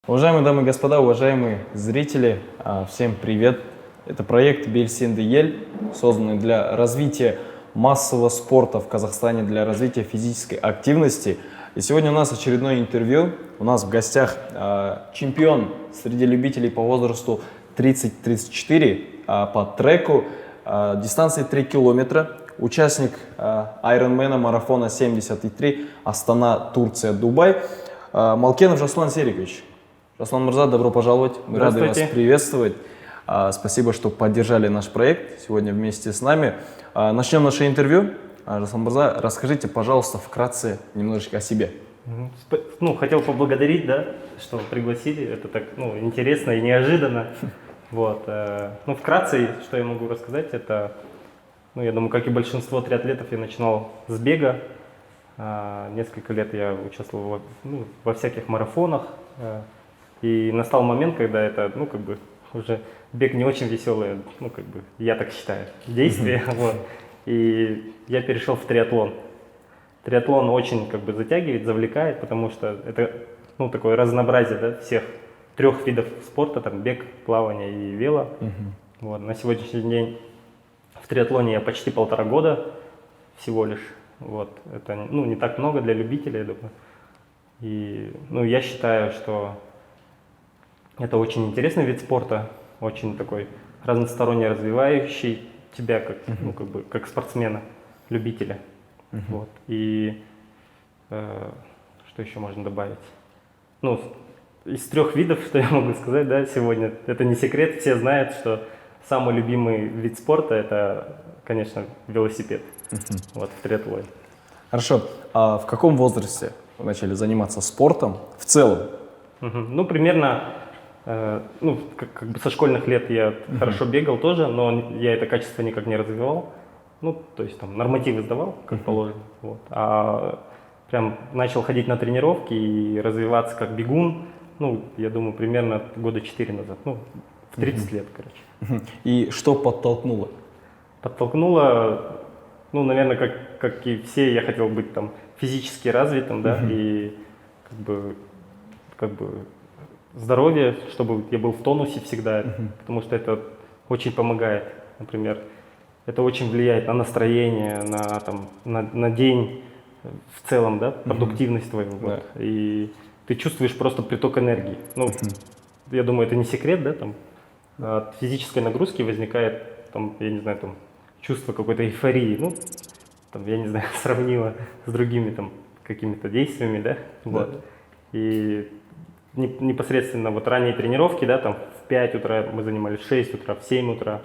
Уважаемые дамы и господа, уважаемые зрители, всем привет! Это проект Белсенді ел, созданный для развития массового спорта в Казахстане, для развития физической активности. И сегодня у нас очередное интервью. У нас в гостях чемпион среди любителей по возрасту 30-34 по треку, дистанции 3 километра, участник Ironman марафона 73, Астана, Турция, Дубай, Малкенов Жаслан Серикович. Жаслан Мырза, добро пожаловать. Мы рады вас приветствовать. Спасибо, что поддержали наш проект сегодня вместе с нами. Начнем наше интервью. Жаслан Мырза, расскажите, пожалуйста, вкратце немножечко о себе. Хотел поблагодарить, что пригласили. Это так, интересно и неожиданно. Вкратце, что я могу рассказать, это, я думаю, как и большинство триатлетов, я начинал с бега. Несколько лет я участвовал во всяких марафонах. И настал момент, когда это, уже бег не очень веселое, я так считаю, действие. И я перешел в триатлон. Триатлон очень затягивает, завлекает, потому что это такое разнообразие всех трех видов спорта, там бег, плавание и вело. На сегодняшний день в триатлоне я почти 1,5 года всего лишь. Это не так много для любителей, я думаю. И я считаю, что это очень интересный вид спорта, очень такой разносторонне развивающий тебя как спортсмена, любителя. И что еще можно добавить? Из трех видов, что я могу сказать, сегодня, это не секрет, все знают, что самый любимый вид спорта это, конечно, велосипед в триатлоне. Хорошо. А в каком возрасте вы начали заниматься спортом в целом? Примерно, со школьных лет я хорошо бегал тоже, но я это качество никак не развивал. То есть там нормативы сдавал, как положено. А прям начал ходить на тренировки и развиваться как бегун, я думаю, примерно года 4 назад, в 30 лет, короче. И что подтолкнуло? Подтолкнуло, наверное, как и все, я хотел быть там физически развитым, и здоровье, чтобы я был в тонусе всегда, потому что это очень помогает, например. Это очень влияет на настроение, на день в целом, продуктивность твою. И ты чувствуешь просто приток энергии. Я думаю, это не секрет, от физической нагрузки возникает, я не знаю, чувство какой-то эйфории. Я не знаю, сравнила с другими какими-то действиями, И непосредственно ранние тренировки, в 5 утра мы занимались, в 6 утра, в 7 утра.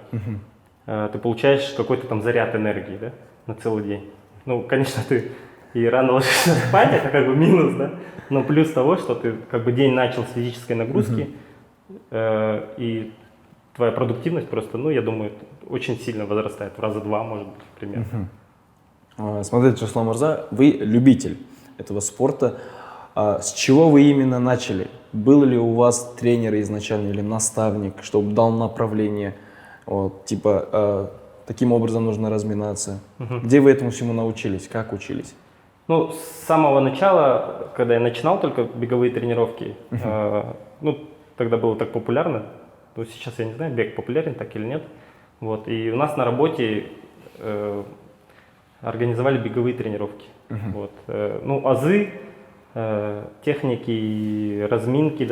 Ты получаешь какой-то заряд энергии, на целый день. Конечно, ты и рано ложишься спать, это минус, но плюс того, что ты день начал с физической нагрузки, и твоя продуктивность просто, я думаю, очень сильно возрастает, в раза 2, может быть, примерно. Смотрите, Жаслан Мырза, вы любитель этого спорта. С чего вы именно начали? Был ли у вас тренер изначально или наставник, чтобы дал направление? Таким образом нужно разминаться. Где вы этому всему научились? Как учились? С самого начала, когда я начинал только беговые тренировки, тогда было так популярно. Сейчас я не знаю, бег популярен так или нет. И у нас на работе организовали беговые тренировки. Азы, техники и разминки,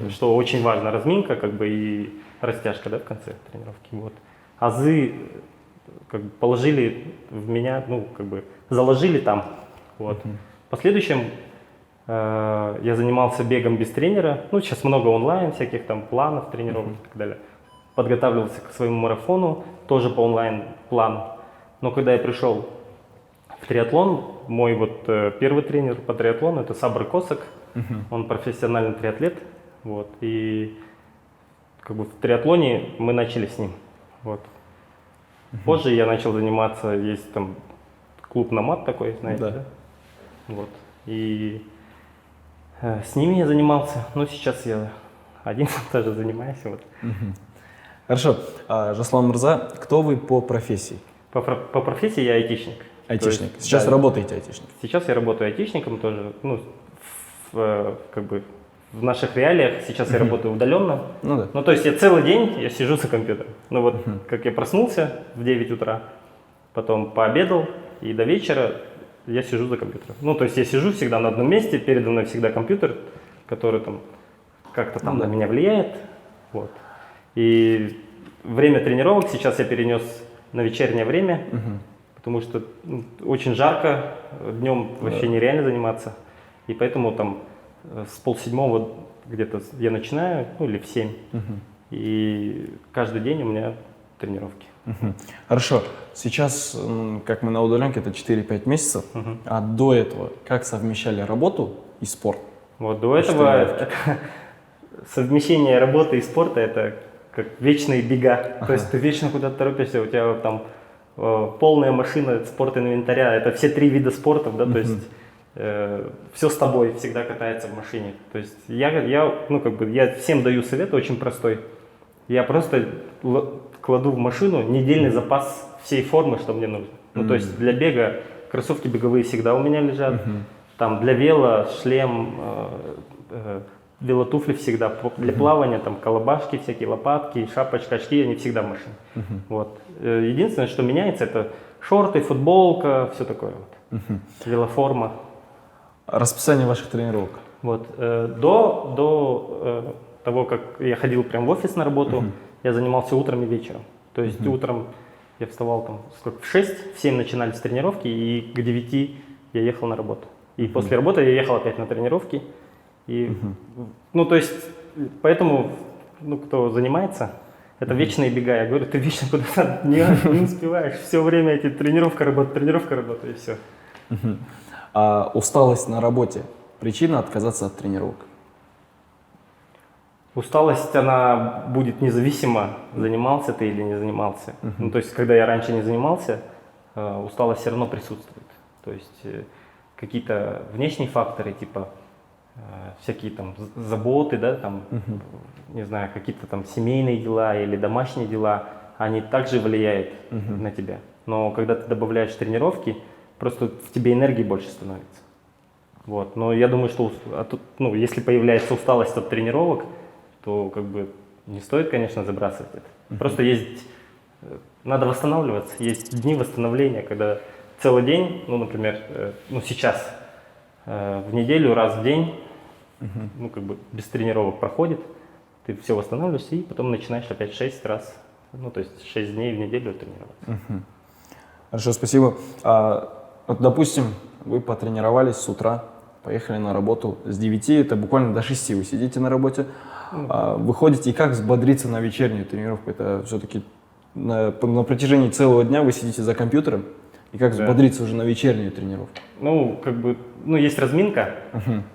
что очень важно, разминка и растяжка, в конце тренировки. Азы положили в меня, заложили там. В последующем я занимался бегом без тренера. Сейчас много онлайн, всяких планов, тренировок и так далее. Подготавливался к своему марафону, тоже по онлайн плану. Но когда я пришел в триатлон, мой первый тренер по триатлону это Сабр Косак, он профессиональный триатлет. И в триатлоне мы начали с ним. Позже я начал заниматься, есть клуб Намат такой, знаете, И с ними я занимался, сейчас я один тоже занимаюсь. Хорошо. Жаслан Мырза, кто вы по профессии? По профессии я айтишник. Айтишник. Сейчас работаете айтишником? Сейчас я работаю айтишником тоже, в в наших реалиях, сейчас я работаю удаленно, Ну да. ну то есть я целый день я сижу за компьютером. Ну вот как я проснулся в 9 утра, потом пообедал и до вечера я сижу за компьютером. Ну то есть я сижу всегда на одном месте, передо мной всегда компьютер, который там как-то там Да. на меня влияет. Вот. И время тренировок сейчас я перенес на вечернее время, потому что очень жарко, днем вообще нереально заниматься. И поэтому там с 6:30 где-то я начинаю, ну или в 7. И каждый день у меня тренировки. Хорошо. Сейчас, как мы на удаленке, это 4-5 месяцев. А до этого как совмещали работу и спорт? Вот до этого совмещение работы и спорта это как вечные бега. То есть ты вечно куда-то торопишься, у тебя там полная машина спортинвентаря, это все 3 вида спорта, да, то есть все с тобой всегда катается в машине. То есть я всем даю совет очень простой. Я просто кладу в машину недельный запас всей формы, что мне нужно. Ну, то есть для бега кроссовки беговые всегда у меня лежат. Там для вело, шлем, велотуфли всегда. Для плавания там колобашки всякие, лопатки, шапочка, очки, они всегда в машине. Вот. Единственное, что меняется, это шорты, футболка, все такое вот. Велоформа. Расписание ваших тренировок. Вот. До того, как я ходил прям в офис на работу, я занимался утром и вечером. То есть утром я вставал там в 6, в 7 начинались тренировки, и к 9 я ехал на работу. И после работы я ехал опять на тренировки. И, ну, то есть, поэтому, ну, кто занимается, это вечные бега. Я говорю, ты вечно куда-то не успеваешь. Все время эти тренировка, работа, и все. А усталость на работе – причина отказаться от тренировок? Усталость, она будет независимо, занимался ты или не занимался. Ну, то есть, когда я раньше не занимался, усталость все равно присутствует. То есть, какие-то внешние факторы, типа всякие там заботы, да, там, не знаю, какие-то там семейные дела или домашние дела, они также влияют на тебя. Но когда ты добавляешь тренировки, просто в тебе энергии больше становится. Вот. Но я думаю, что ну, если появляется усталость от тренировок, то как бы не стоит, конечно, забрасывать это. Просто надо восстанавливаться. Есть дни восстановления, когда целый день, ну, например, ну, сейчас в неделю раз в день, ну, как бы без тренировок проходит, ты все восстанавливаешься и потом начинаешь опять 6 раз, ну, то есть 6 дней в неделю тренироваться. Хорошо, спасибо. Вот, допустим, вы потренировались с утра, поехали на работу с 9, это буквально до 6 вы сидите на работе, выходите, и как взбодриться на вечернюю тренировку? Это все-таки на протяжении целого дня вы сидите за компьютером, и как взбодриться уже на вечернюю тренировку? Ну, как бы, ну, есть разминка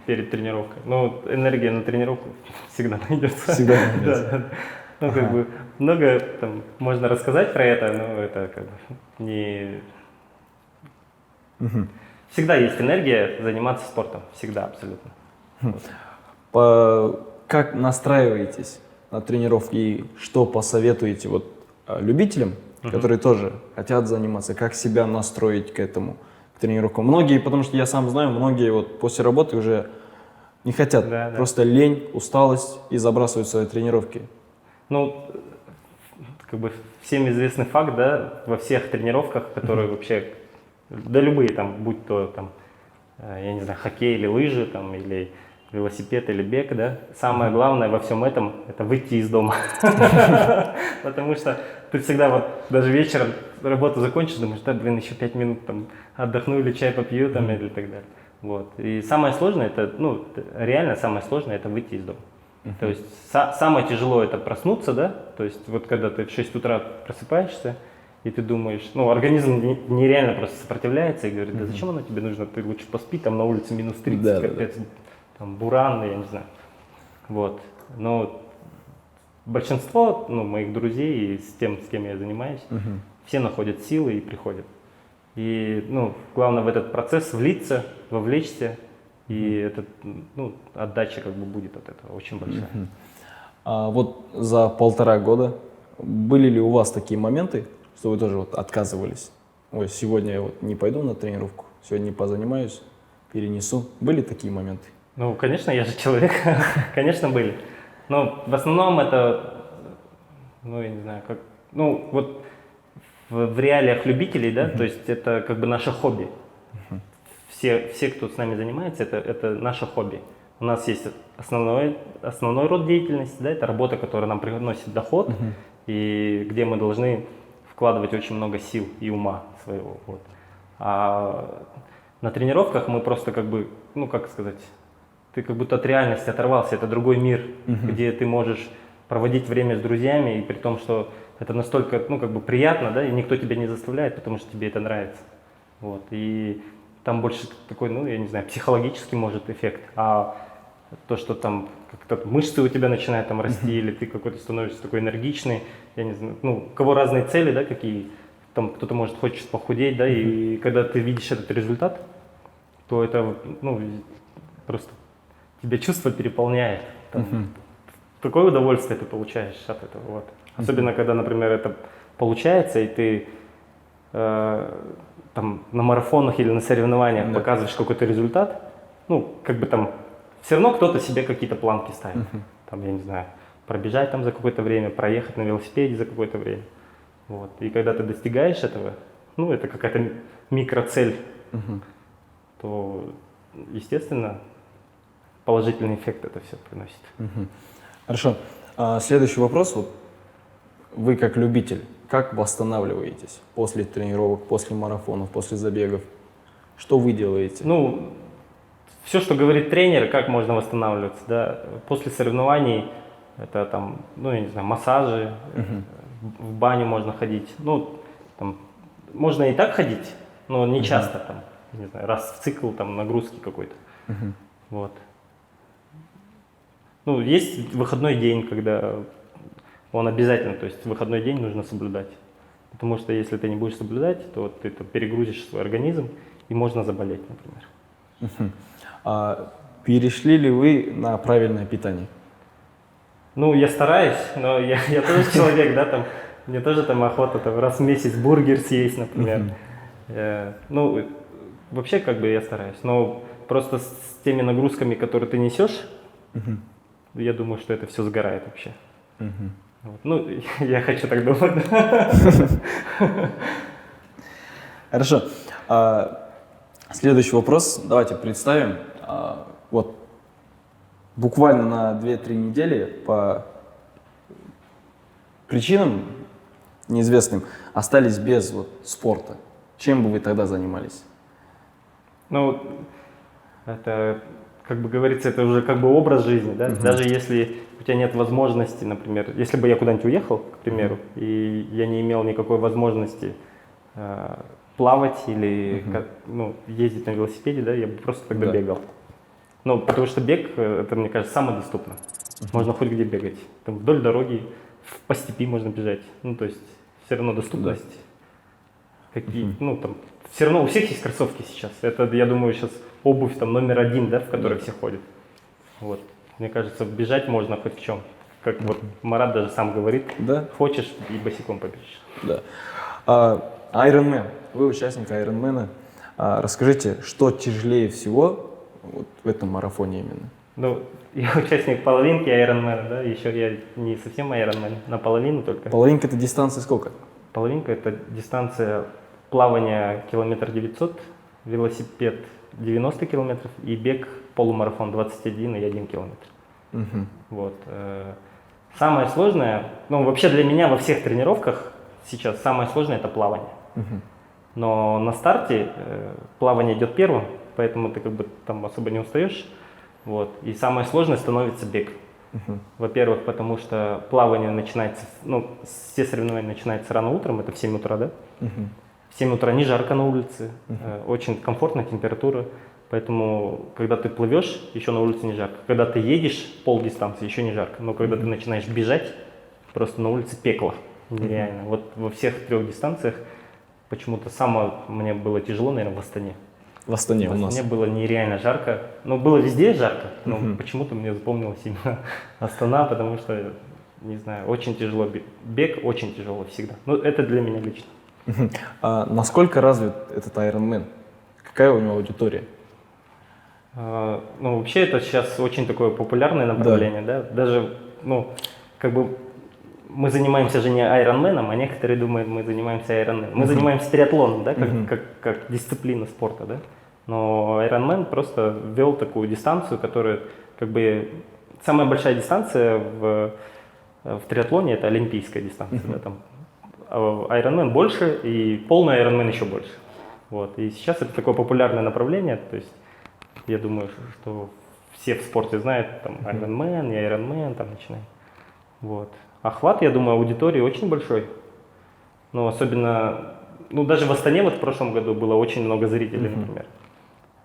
перед тренировкой, но энергия на тренировку всегда найдется. Всегда найдется. Да. Ну, как бы, много там можно рассказать про это, но это как бы не... Всегда есть энергия заниматься спортом, всегда, абсолютно. Как настраиваетесь на тренировки и что посоветуете вот любителям, которые тоже хотят заниматься, как себя настроить к этому, к тренировкам? Многие, потому что я сам знаю, многие вот после работы уже не хотят, просто лень, усталость и забрасывают свои тренировки. Ну, как бы всем известный факт, да, во всех тренировках, которые вообще, да любые там, будь то там, я не знаю, хоккей или лыжи, там, или велосипед или бег, да, самое главное во всем этом – это выйти из дома. Потому что ты всегда вот даже вечером работу закончишь, думаешь, да, блин, еще 5 минут там отдохну или чай попью там или так далее. Вот. И самое сложное – это, ну, реально самое сложное – это выйти из дома. То есть самое тяжелое – это проснуться, да, то есть вот когда ты в 6 утра просыпаешься, и ты думаешь, ну, организм нереально просто сопротивляется и говорит, да зачем оно тебе нужно, ты лучше поспи, там на улице минус 30, капец, там буран, я не знаю. Вот. Но большинство, ну, моих друзей и с кем я занимаюсь, все находят силы и приходят. И, ну, главное в этот процесс влиться, вовлечься, и это, ну, отдача как бы будет от этого очень большая. А вот за 1,5 года были ли у вас такие моменты, что вы тоже вот отказывались? Ой, сегодня я вот не пойду на тренировку, сегодня не позанимаюсь, перенесу. Были такие моменты? Ну, конечно, я же человек, конечно, были. Но в основном это, ну, я не знаю, как, ну, вот в реалиях любителей, да, то есть это как бы наше хобби. Все, кто с нами занимается, это наше хобби. У нас есть основной род деятельности, да, это работа, которая нам приносит доход, и где мы должны вкладывать очень много сил и ума своего. Вот. А на тренировках мы просто как бы, ну как сказать, ты как будто от реальности оторвался, это другой мир, где ты можешь проводить время с друзьями, и при том, что это настолько, ну как бы приятно, да, и никто тебя не заставляет, потому что тебе это нравится. Вот. И там больше такой, ну я не знаю, психологический может эффект, а то, что там как-то мышцы у тебя начинают там расти, или ты какой-то становишься такой энергичный, я не знаю, ну, у кого разные цели, да, какие, там кто-то может хочет похудеть, да, и когда ты видишь этот результат, то это, ну, просто тебя чувство переполняет, там, такое удовольствие ты получаешь от этого, вот. Особенно, когда, например, это получается, и ты там на марафонах или на соревнованиях показываешь какой-то результат, ну, как бы там, все равно кто-то себе какие-то планки ставит. Там, я не знаю, пробежать там за какое-то время, проехать на велосипеде за какое-то время. Вот. И когда ты достигаешь этого, ну, это какая-то микроцель, то, естественно, положительный эффект это все приносит. Хорошо. Следующий вопрос. Вот вы как любитель, как восстанавливаетесь после тренировок, после марафонов, после забегов? Что вы делаете? Ну, все, что говорит тренер, как можно восстанавливаться, да, после соревнований, это там, ну, я не знаю, массажи, в баню можно ходить, ну, там, можно и так ходить, но не часто, там, не знаю, раз в цикл, там, нагрузки какой-то, вот. Ну, есть выходной день, когда он обязательно, то есть выходной день нужно соблюдать, потому что если ты не будешь соблюдать, то ты перегрузишь свой организм и можно заболеть, например. Перешли ли вы на правильное питание? Ну, я стараюсь, но я тоже человек, да, там, мне тоже там охота там, раз в месяц бургер съесть, например. Ну, вообще, как бы я стараюсь, но просто с теми нагрузками, которые ты несешь, я думаю, что это все сгорает вообще. Вот. Ну, я хочу так думать. Хорошо. Следующий вопрос. Давайте представим. Вот буквально на 2-3 недели по причинам неизвестным остались без вот, спорта. Чем бы вы тогда занимались? Ну, это, как бы говорится, это уже как бы образ жизни, да? Даже если у тебя нет возможности, например, если бы я куда-нибудь уехал, к примеру, и я не имел никакой возможности плавать или ну, ездить на велосипеде, да, я бы просто тогда бегал. Ну, потому что бег, это, мне кажется, самое доступное. Можно хоть где бегать. Там вдоль дороги, по степи можно бежать. Ну, то есть, все равно доступность. Какие, ну, там, все равно у всех есть кроссовки сейчас. Это, я думаю, сейчас обувь там номер 1, да, в которой все ходят. Вот. Мне кажется, бежать можно хоть в чем. Как вот Марат даже сам говорит, хочешь и босиком побежишь. Да. Ironman. Вы участник Ironman. Расскажите, что тяжелее всего вот в этом марафоне именно? Ну, я участник половинки Ironman, да, еще я не совсем Ironman, наполовину только. Половинка — это дистанция сколько? Половинка — это дистанция плавания километр 900, велосипед 90 километров и бег полумарафон 21 и 1 километр. Вот. Самое сложное, ну вообще для меня во всех тренировках сейчас самое сложное — это плавание. Но на старте плавание идет первым, поэтому ты как бы там особо не устаешь. Вот. И самое сложное становится бег. Во-первых, потому что плавание начинается, ну, все соревнования начинаются рано утром, это в 7 утра, да? В 7 утра не жарко на улице, очень комфортная температура, поэтому, когда ты плывешь, еще на улице не жарко. Когда ты едешь полдистанции, еще не жарко, но когда ты начинаешь бежать, просто на улице пекло, нереально. Вот во всех 3 дистанциях почему-то самое мне было тяжело, наверное, в Астане. В Астане у нас. Мне было нереально жарко. Ну, было везде жарко, но почему-то мне запомнилась именно Астана, потому что, не знаю, очень тяжело. Бег очень тяжело всегда. Ну, это для меня лично. Насколько развит этот Ironman? Какая у него аудитория? Ну, вообще это сейчас очень такое популярное направление, да. Даже, ну, как бы мы занимаемся же не айронменом, а некоторые думают, мы занимаемся айронменом. Мы занимаемся триатлоном, да, как дисциплина спорта, да. Но айронмен просто ввел такую дистанцию, которая как бы самая большая дистанция в триатлоне это олимпийская дистанция, да, там. Айронмен больше и полный айронмен еще больше. Вот. И сейчас это такое популярное направление, то есть я думаю, что все в спорте знают, там, Ironman, не Ironman, там, начинают. Вот. Охват, я думаю, аудитории очень большой. Но особенно, ну, даже в Астане вот в прошлом году было очень много зрителей, например.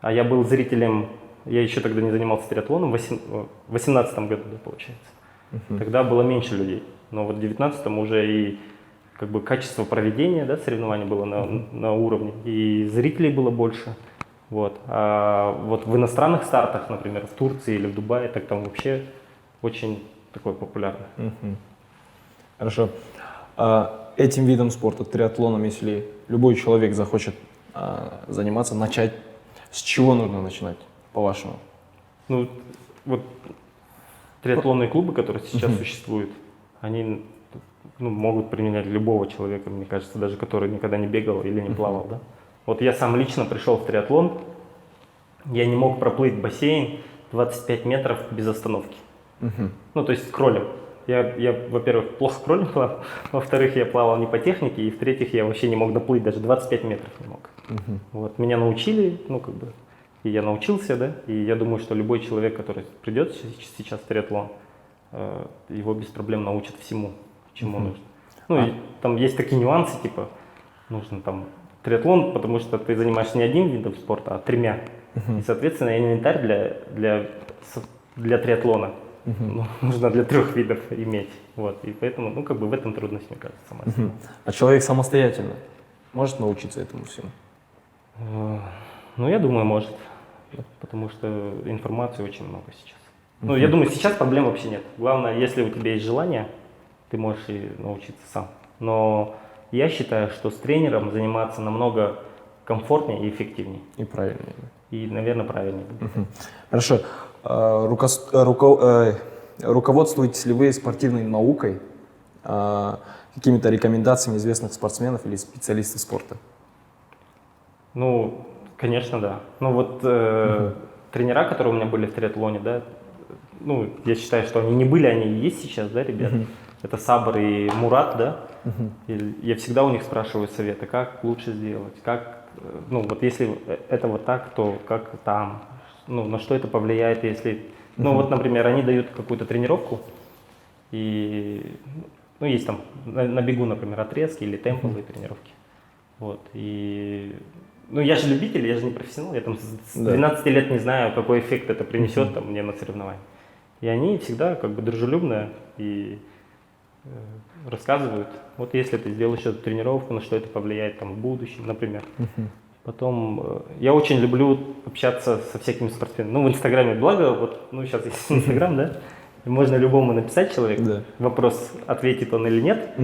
А я был зрителем, я еще тогда не занимался триатлоном, в 2018 году, да, получается. Тогда было меньше людей. Но вот в 2019 уже и как бы качество проведения, да, соревнований было на уровне, и зрителей было больше. Вот. А вот в иностранных стартах, например, в Турции или в Дубае, так там вообще очень такое популярное. Хорошо. Этим видом спорта, триатлоном, если любой человек захочет заниматься, начать, с чего нужно начинать, по-вашему? Ну, вот триатлонные клубы, которые сейчас существуют, они, ну, могут применять любого человека, мне кажется, даже который никогда не бегал или не плавал, да. Вот я сам лично пришел в триатлон, я не мог проплыть бассейн 25 метров без остановки. Ну, то есть кролем. Я, во-первых, плохо кролем плавал, во-вторых, я плавал не по технике, и в-третьих, я вообще не мог доплыть, даже 25 метров не мог. Вот, меня научили, ну, как бы, и я научился, да, и я думаю, что любой человек, который придет сейчас в триатлон, его без проблем научат всему, чему нужно. Ну, и там есть такие нюансы, типа, нужно там триатлон, потому что ты занимаешься не одним видом спорта, а тремя. И, соответственно, инвентарь для триатлона нужно для 3 видов иметь. Вот. И поэтому, ну, как бы в этом трудность, мне кажется, самая. А человек самостоятельно может научиться этому всему? Ну, я думаю, может. Потому что информации очень много сейчас. Ну, я думаю, сейчас проблем вообще нет. Главное, если у тебя есть желание, ты можешь и научиться сам. Но я считаю, что с тренером заниматься намного комфортнее и эффективнее. И правильнее. И, наверное, правильнее. Хорошо. Руководствуетесь ли вы спортивной наукой, какими-то рекомендациями известных спортсменов или специалистов спорта? Ну, конечно, да. Ну вот тренера, которые у меня были в триатлоне, да, ну, я считаю, что они не были, они и есть сейчас, да, ребят. Это Сабр и Мурат, да. И я всегда у них спрашиваю советы, как лучше сделать, как, ну, вот если это вот так, то как там, ну, на что это повлияет, если, ну, вот, например, они дают какую-то тренировку, и, ну, есть там на бегу, например, отрезки или темповые тренировки, вот, и, ну, я же любитель, я же не профессионал, я там с 12 лет не знаю, какой эффект это принесет там мне на соревновании, и они всегда как бы дружелюбно и рассказывают, вот если ты сделаешь эту тренировку, на что это повлияет там в будущем, например. Потом, я очень люблю общаться со всякими спортсменами. Ну, в Инстаграме, благо, вот, ну, сейчас есть Инстаграм, да, и можно любому написать человеку, вопрос, ответит он или нет,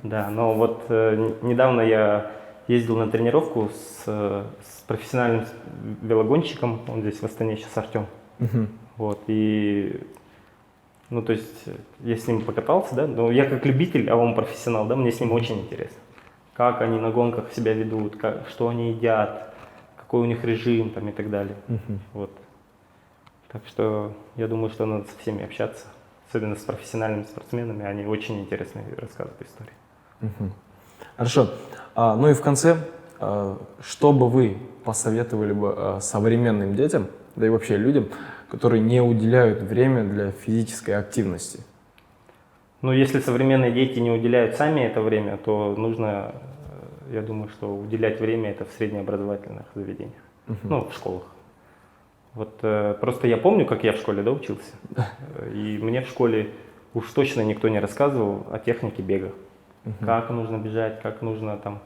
да, но вот недавно я ездил на тренировку с профессиональным велогонщиком, он здесь в Астане сейчас, Артем, вот, и, ну, то есть, я с ним покатался, да, но я как любитель, а он профессионал, да, мне с ним очень интересно. Как они на гонках себя ведут, что они едят, какой у них режим там, и так далее. Вот. Так что я думаю, что надо со всеми общаться, особенно с профессиональными спортсменами, они очень интересные рассказывают истории. Хорошо. Ну и в конце, что бы вы посоветовали бы современным детям, да и вообще людям, которые не уделяют время для физической активности? Ну, если современные дети не уделяют сами это время, то нужно, я думаю, что уделять время это в среднеобразовательных заведениях, ну, в школах. Вот просто я помню, как я в школе, да, учился, и мне в школе уж точно никто не рассказывал о технике бега. Как нужно бежать, как нужно там,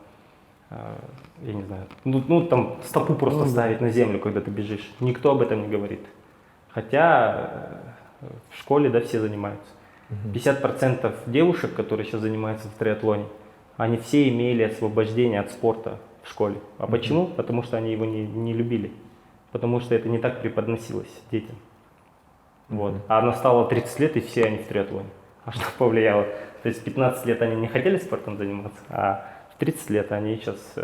я не знаю, ну там стопу просто ставить на землю, когда ты бежишь. Никто об этом не говорит. Хотя в школе, да, все занимаются. 50% девушек, которые сейчас занимаются в триатлоне, они все имели освобождение от спорта в школе. А почему? Потому что они его не любили. потому что это не так преподносилось детям. Вот. А настало 30 лет, и все они в триатлоне. А что повлияло? То есть в 15 лет они не хотели спортом заниматься, а в 30 лет они сейчас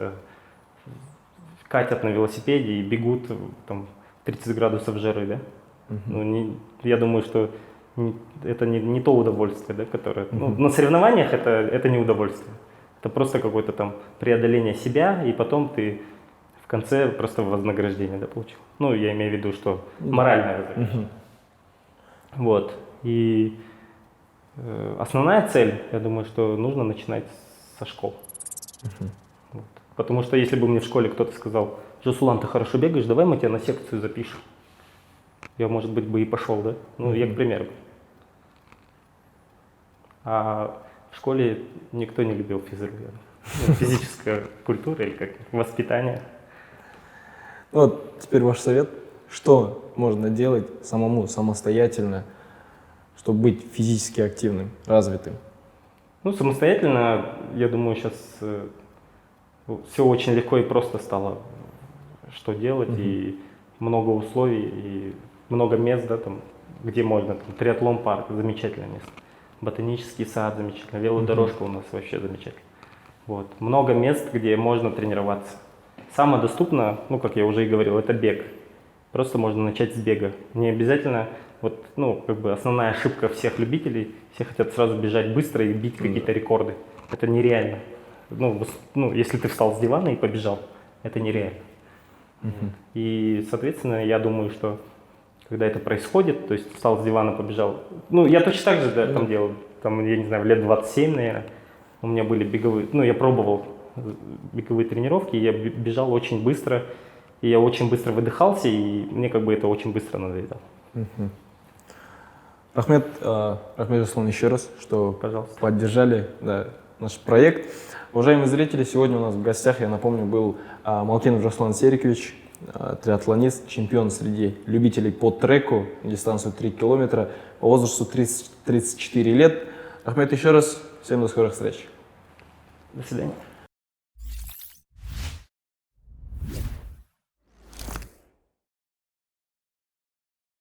катят на велосипеде и бегут там 30 градусов жары, да? Я думаю, что это не то удовольствие, да, которое... Ну, на соревнованиях это не удовольствие. Это просто какое-то там преодоление себя, и потом ты в конце просто вознаграждение, да, получил. Ну, я имею в виду, что моральное вознаграждение. Вот. И основная цель, я думаю, что нужно начинать со школ. Вот. Потому что если бы мне в школе кто-то сказал: Жасулан, ты хорошо бегаешь, давай мы тебя на секцию запишем. Я, может быть, бы и пошел, да? Ну, я, к примеру. А в школе никто не любил физкультуру. Ну, физическая культура или как воспитание. Вот теперь ваш совет. Что можно делать самому, самостоятельно, чтобы быть физически активным, развитым? Ну, самостоятельно, я думаю, сейчас все очень легко и просто стало, что делать, и много условий, и много мест, да, там, где можно. Там, триатлон парк, замечательное место. Ботанический сад замечательно, велодорожка у нас вообще замечательно. Вот. Много мест, где можно тренироваться. Самое доступное, ну, как я уже и говорил, это бег. Просто можно начать с бега. Не обязательно, вот, ну, как бы основная ошибка всех любителей, все хотят сразу бежать быстро и бить какие-то рекорды. Это нереально. Ну, если ты встал с дивана и побежал, это нереально. И, соответственно, я думаю, что когда это происходит, то есть встал с дивана, побежал. Ну, я точно так же, да, там делал, там, я не знаю, лет 27, наверное, у меня были беговые, ну, я пробовал беговые тренировки, и я бежал очень быстро, и я очень быстро выдыхался, и мне как бы это очень быстро надоедало. Рахмет, Жасулан, еще раз, что Пожалуйста. поддержали, да, наш проект. Уважаемые зрители, сегодня у нас в гостях, я напомню, был Малкенов Жасулан Серикович, триатлонист, чемпион среди любителей по треку, дистанцию 3 километра, по возрасту 34 лет. Рахмет еще раз, всем до скорых встреч. До свидания.